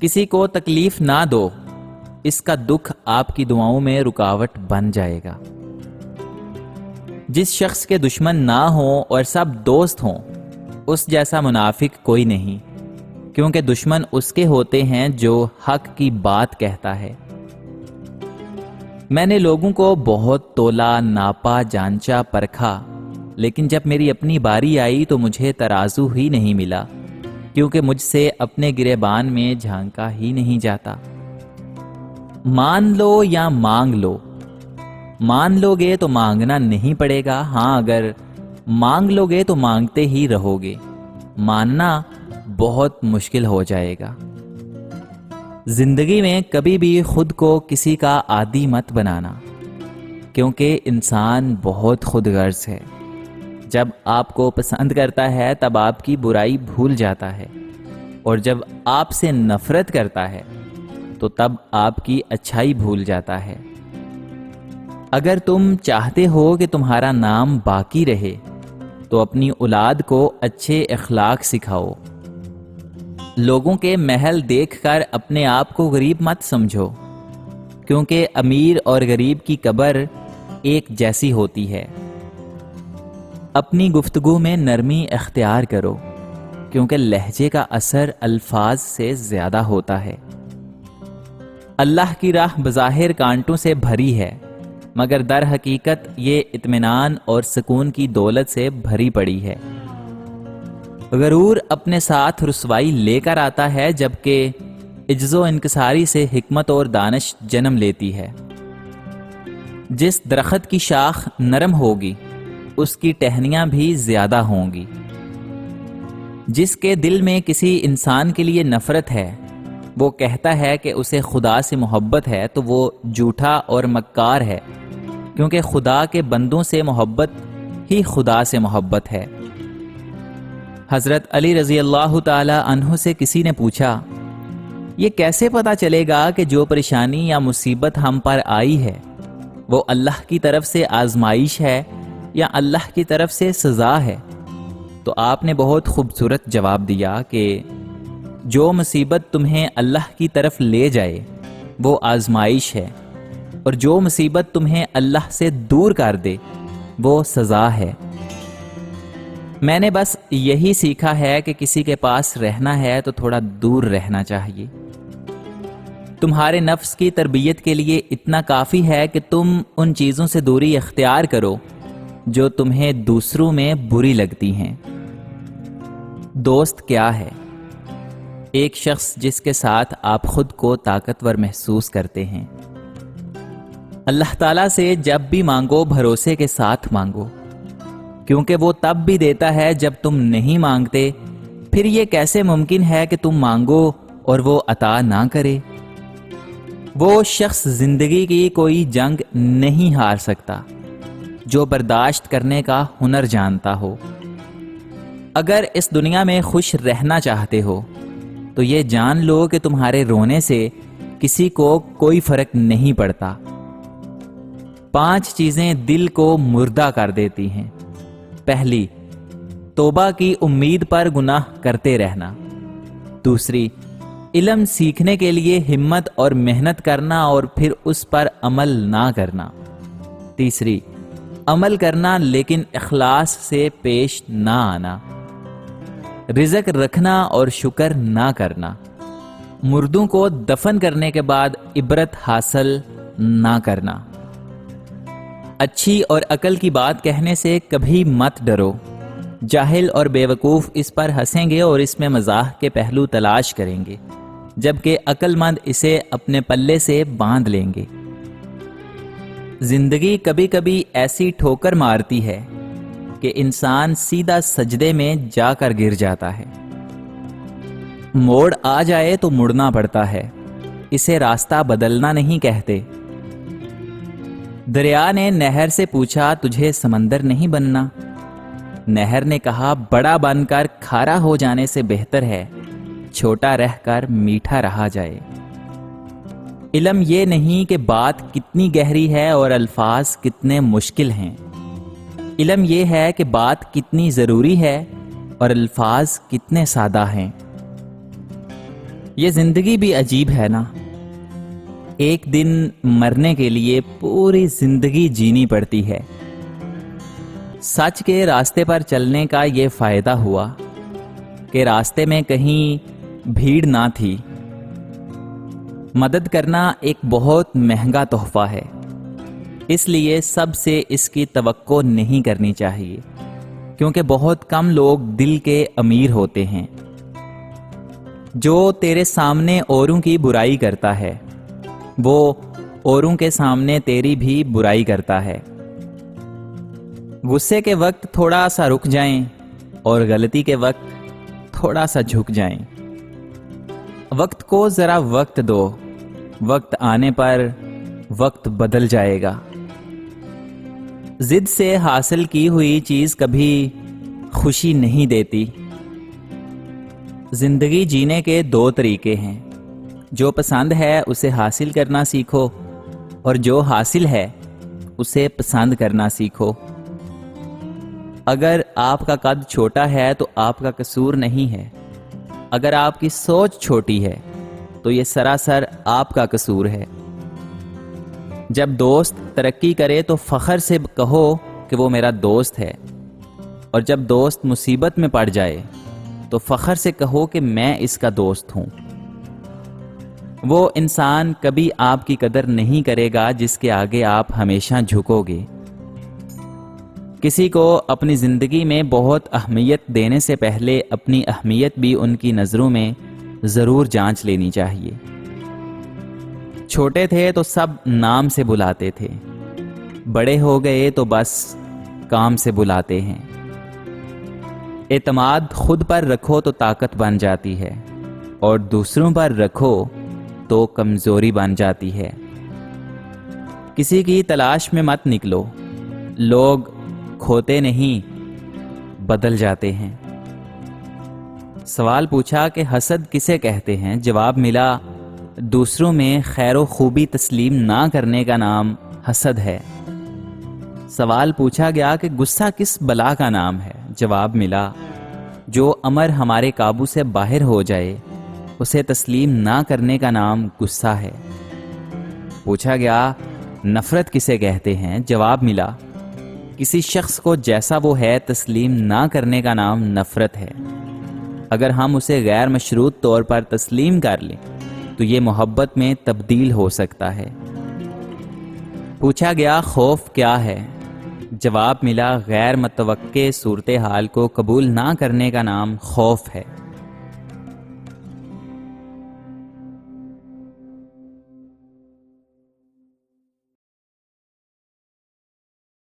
کسی کو تکلیف نہ دو، اس کا دکھ آپ کی دعاؤں میں رکاوٹ بن جائے گا۔ جس شخص کے دشمن نہ ہوں اور سب دوست ہوں، اس جیسا منافق کوئی نہیں، کیونکہ دشمن اس کے ہوتے ہیں جو حق کی بات کہتا ہے۔ میں نے لوگوں کو بہت تولا، ناپا، جانچا، پرکھا، لیکن جب میری اپنی باری آئی تو مجھے ترازو ہی نہیں ملا، کیونکہ مجھ سے اپنے گریبان میں جھانکا ہی نہیں جاتا۔ مان لو یا مانگ لو، مان لو گے تو مانگنا نہیں پڑے گا، ہاں اگر مانگ لو گے تو مانگتے ہی رہو گے، ماننا بہت مشکل ہو جائے گا۔ زندگی میں کبھی بھی خود کو کسی کا عادی مت بنانا، کیونکہ انسان بہت خود غرض ہے۔ جب آپ کو پسند کرتا ہے تب آپ کی برائی بھول جاتا ہے، اور جب آپ سے نفرت کرتا ہے تو تب آپ کی اچھائی بھول جاتا ہے۔ اگر تم چاہتے ہو کہ تمہارا نام باقی رہے تو اپنی اولاد کو اچھے اخلاق سکھاؤ۔ لوگوں کے محل دیکھ کر اپنے آپ کو غریب مت سمجھو، کیونکہ امیر اور غریب کی قبر ایک جیسی ہوتی ہے۔ اپنی گفتگو میں نرمی اختیار کرو، کیونکہ لہجے کا اثر الفاظ سے زیادہ ہوتا ہے۔ اللہ کی راہ بظاہر کانٹوں سے بھری ہے، مگر در حقیقت یہ اطمینان اور سکون کی دولت سے بھری پڑی ہے۔ غرور اپنے ساتھ رسوائی لے کر آتا ہے، جبکہ عجز و انکساری سے حکمت اور دانش جنم لیتی ہے۔ جس درخت کی شاخ نرم ہوگی اس کی ٹہنیاں بھی زیادہ ہوں گی۔ جس کے دل میں کسی انسان کے لیے نفرت ہے، وہ کہتا ہے کہ اسے خدا سے محبت ہے، تو وہ جھوٹا اور مکار ہے، کیونکہ خدا کے بندوں سے محبت ہی خدا سے محبت ہے۔ حضرت علی رضی اللہ تعالی عنہ سے کسی نے پوچھا، یہ کیسے پتا چلے گا کہ جو پریشانی یا مصیبت ہم پر آئی ہے وہ اللہ کی طرف سے آزمائش ہے یا اللہ کی طرف سے سزا ہے؟ تو آپ نے بہت خوبصورت جواب دیا کہ جو مصیبت تمہیں اللہ کی طرف لے جائے وہ آزمائش ہے، اور جو مصیبت تمہیں اللہ سے دور کر دے وہ سزا ہے۔ میں نے بس یہی سیکھا ہے کہ کسی کے پاس رہنا ہے تو تھوڑا دور رہنا چاہیے۔ تمہارے نفس کی تربیت کے لیے اتنا کافی ہے کہ تم ان چیزوں سے دوری اختیار کرو جو تمہیں دوسروں میں بری لگتی ہیں۔ دوست کیا ہے؟ ایک شخص جس کے ساتھ آپ خود کو طاقتور محسوس کرتے ہیں۔ اللہ تعالیٰ سے جب بھی مانگو بھروسے کے ساتھ مانگو، کیونکہ وہ تب بھی دیتا ہے جب تم نہیں مانگتے۔ پھر یہ کیسے ممکن ہے کہ تم مانگو اور وہ عطا نہ کرے؟ وہ شخص زندگی کی کوئی جنگ نہیں ہار سکتا جو برداشت کرنے کا ہنر جانتا ہو۔ اگر اس دنیا میں خوش رہنا چاہتے ہو تو یہ جان لو کہ تمہارے رونے سے کسی کو کوئی فرق نہیں پڑتا۔ 5 چیزیں دل کو مردہ کر دیتی ہیں۔ پہلی، توبہ کی امید پر گناہ کرتے رہنا۔ دوسری، علم سیکھنے کے لیے ہمت اور محنت کرنا اور پھر اس پر عمل نہ کرنا۔ تیسری، عمل کرنا لیکن اخلاص سے پیش نہ آنا۔ رزق رکھنا اور شکر نہ کرنا۔ مردوں کو دفن کرنے کے بعد عبرت حاصل نہ کرنا۔ اچھی اور عقل کی بات کہنے سے کبھی مت ڈرو۔ جاہل اور بے وقوف اس پر ہنسیں گے اور اس میں مزاح کے پہلو تلاش کریں گے، جبکہ عقل مند اسے اپنے پلے سے باندھ لیں گے۔ زندگی کبھی کبھی ایسی ٹھوکر مارتی ہے کہ انسان سیدھا سجدے میں جا کر گر جاتا ہے۔ موڑ آ جائے تو مڑنا پڑتا ہے، اسے راستہ بدلنا نہیں کہتے۔ دریا نے نہر سے پوچھا، تجھے سمندر نہیں بننا؟ نہر نے کہا، بڑا بن کر کھارا ہو جانے سے بہتر ہے چھوٹا رہ کر میٹھا رہا جائے۔ علم یہ نہیں کہ بات کتنی گہری ہے اور الفاظ کتنے مشکل ہیں، علم یہ ہے کہ بات کتنی ضروری ہے اور الفاظ کتنے سادہ ہیں۔ یہ زندگی بھی عجیب ہے نا، ایک دن مرنے کے لیے پوری زندگی جینی پڑتی ہے۔ سچ کے راستے پر چلنے کا یہ فائدہ ہوا کہ راستے میں کہیں بھیڑ نہ تھی۔ مدد کرنا ایک بہت مہنگا تحفہ ہے، اس لیے سب سے اس کی توقع نہیں کرنی چاہیے، کیونکہ بہت کم لوگ دل کے امیر ہوتے ہیں۔ جو تیرے سامنے اوروں کی برائی کرتا ہے وہ اوروں کے سامنے تیری بھی برائی کرتا ہے۔ غصے کے وقت تھوڑا سا رک جائیں اور غلطی کے وقت تھوڑا سا جھک جائیں۔ وقت کو ذرا وقت دو، وقت آنے پر وقت بدل جائے گا۔ ضد سے حاصل کی ہوئی چیز کبھی خوشی نہیں دیتی۔ زندگی جینے کے 2 طریقے ہیں، جو پسند ہے اسے حاصل کرنا سیکھو، اور جو حاصل ہے اسے پسند کرنا سیکھو۔ اگر آپ کا قد چھوٹا ہے تو آپ کا قصور نہیں ہے، اگر آپ کی سوچ چھوٹی ہے تو یہ سراسر آپ کا قصور ہے۔ جب دوست ترقی کرے تو فخر سے کہو کہ وہ میرا دوست ہے، اور جب دوست مصیبت میں پڑ جائے تو فخر سے کہو کہ میں اس کا دوست ہوں۔ وہ انسان کبھی آپ کی قدر نہیں کرے گا جس کے آگے آپ ہمیشہ جھکو گے۔ کسی کو اپنی زندگی میں بہت اہمیت دینے سے پہلے اپنی اہمیت بھی ان کی نظروں میں ضرور جانچ لینی چاہیے۔ چھوٹے تھے تو سب نام سے بلاتے تھے، بڑے ہو گئے تو بس کام سے بلاتے ہیں۔ اعتماد خود پر رکھو تو طاقت بن جاتی ہے، اور دوسروں پر رکھو تو کمزوری بن جاتی ہے۔ کسی کی تلاش میں مت نکلو، لوگ کھوتے نہیں بدل جاتے ہیں۔ سوال پوچھا کہ حسد کسے کہتے ہیں؟ جواب ملا، دوسروں میں خیر و خوبی تسلیم نہ کرنے کا نام حسد ہے۔ سوال پوچھا گیا کہ غصہ کس بلا کا نام ہے؟ جواب ملا، جو امر ہمارے قابو سے باہر ہو جائے اسے تسلیم نہ کرنے کا نام غصہ ہے۔ پوچھا گیا نفرت کسے کہتے ہیں؟ جواب ملا، کسی شخص کو جیسا وہ ہے تسلیم نہ کرنے کا نام نفرت ہے۔ اگر ہم اسے غیر مشروط طور پر تسلیم کر لیں تو یہ محبت میں تبدیل ہو سکتا ہے۔ پوچھا گیا خوف کیا ہے؟ جواب ملا، غیر متوقع صورتحال کو قبول نہ کرنے کا نام خوف ہے۔